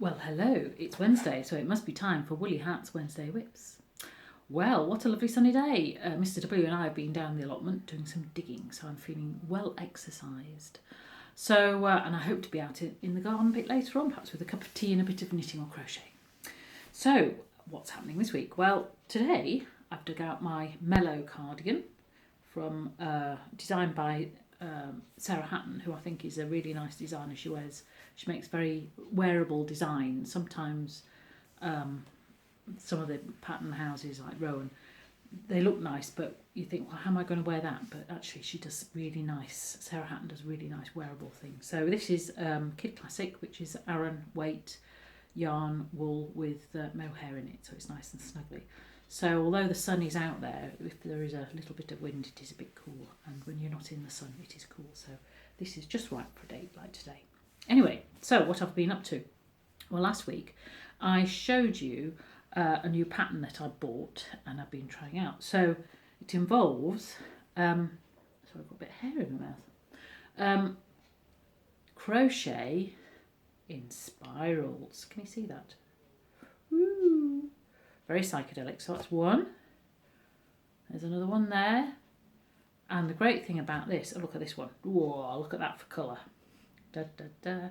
Well, hello, it's Wednesday, so it must be time for Woolly Hat's Wednesday Whips. Well, what a lovely sunny day. Mr. W and I have been down the allotment doing some digging, so I'm feeling well exercised. So, and I hope to be out in the garden a bit later on, perhaps with a cup of tea and a bit of knitting or crochet. So, what's happening this week? Well, today I've dug out my Mellow cardigan from designed by Sarah Hatton, who I think is a really nice designer. She makes very wearable designs. Sometimes some of the pattern houses like Rowan, they look nice, but you think, well, how am I going to wear that? But actually she does really nice, Sarah Hatton does really nice wearable things. So this is Kid Classic, which is Aran weight yarn wool with mohair in it, so it's nice and snuggly. So although the sun is out there, if there is a little bit of wind, it is a bit cool, and when you're not in the sun, it is cool. So this is just right for a day like today. Anyway, so what I've been up to? Well, last week I showed you a new pattern that I bought and I've been trying out. So it involves, sorry, I've got a bit of hair in my mouth, crochet in spirals. Can you see that? Woo! Very psychedelic. So that's one. There's another one there. And the great thing about this, oh, look at this one. Whoa, look at that for colour. Da, da, da.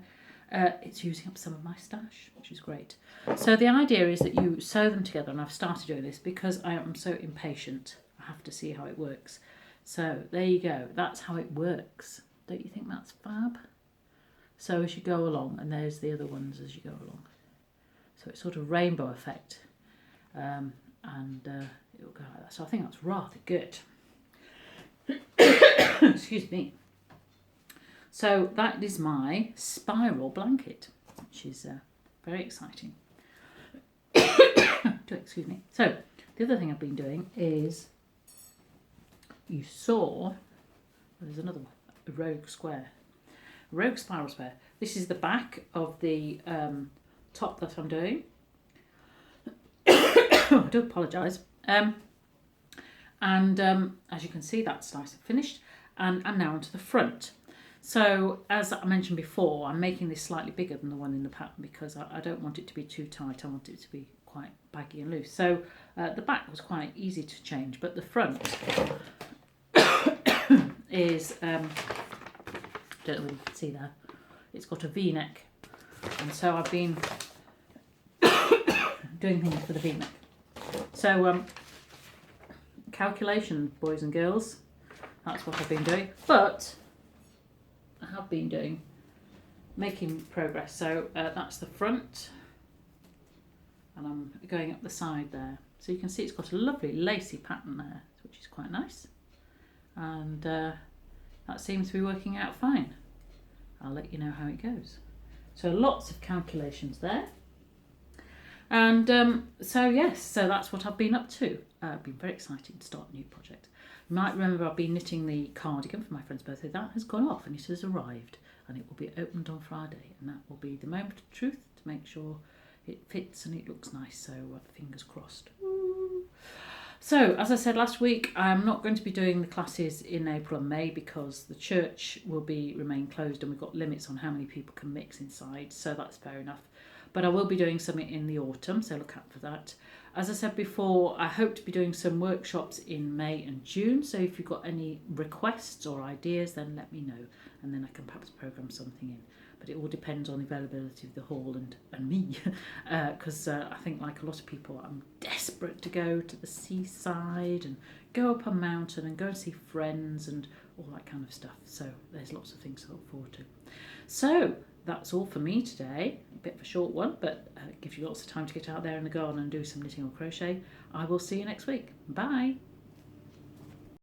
It's using up some of my stash, which is great. So the idea is that you sew them together, and I've started doing this because I am so impatient. I have to see how it works. So there you go. That's how it works. Don't you think that's fab? So as you go along, and there's the other ones as you go along. So it's sort of rainbow effect. And it'll go like that. So I think that's rather good. Excuse me. So that is my spiral blanket, which is very exciting. Excuse me. So the other thing I've been doing is, you saw, there's another one, a rogue square. Rogue spiral square. This is the back of the top that I'm doing. I do apologise. As you can see, that's nice and finished. And I'm now onto the front. So as I mentioned before, I'm making this slightly bigger than the one in the pattern because I don't want it to be too tight. I want it to be quite baggy and loose. So the back was quite easy to change, but the front is, don't know whether you can see there, it's got a V-neck. And so I've been doing things for the V-neck. So calculation, boys and girls, that's what I've been doing. But I have been making progress. So that's the front, and I'm going up the side there. So you can see it's got a lovely lacy pattern there, which is quite nice. And that seems to be working out fine. I'll let you know how it goes. So lots of calculations there. And so yes, so that's what I've been up to. I've been very excited to start a new project. You might remember I've been knitting the cardigan for my friend's birthday. That has gone off and it has arrived, and it will be opened on Friday, and that will be the moment of truth to make sure it fits and it looks nice. So fingers crossed. Ooh. So as I said last week, I'm not going to be doing the classes in April and May because the church will remain closed, and we've got limits on how many people can mix inside, so that's fair enough. But I will be doing something in the autumn, so look out for that. As I said before, I hope to be doing some workshops in May and June, so if you've got any requests or ideas, then let me know, and then I can perhaps program something in. But it all depends on the availability of the hall and me, because I think, like a lot of people, I'm desperate to go to the seaside and go up a mountain and go and see friends and all that kind of stuff. So there's lots of things to look forward to. So that's all for me today. A bit of a short one, but gives you lots of time to get out there in the garden and do some knitting or crochet. I will see you next week. Bye.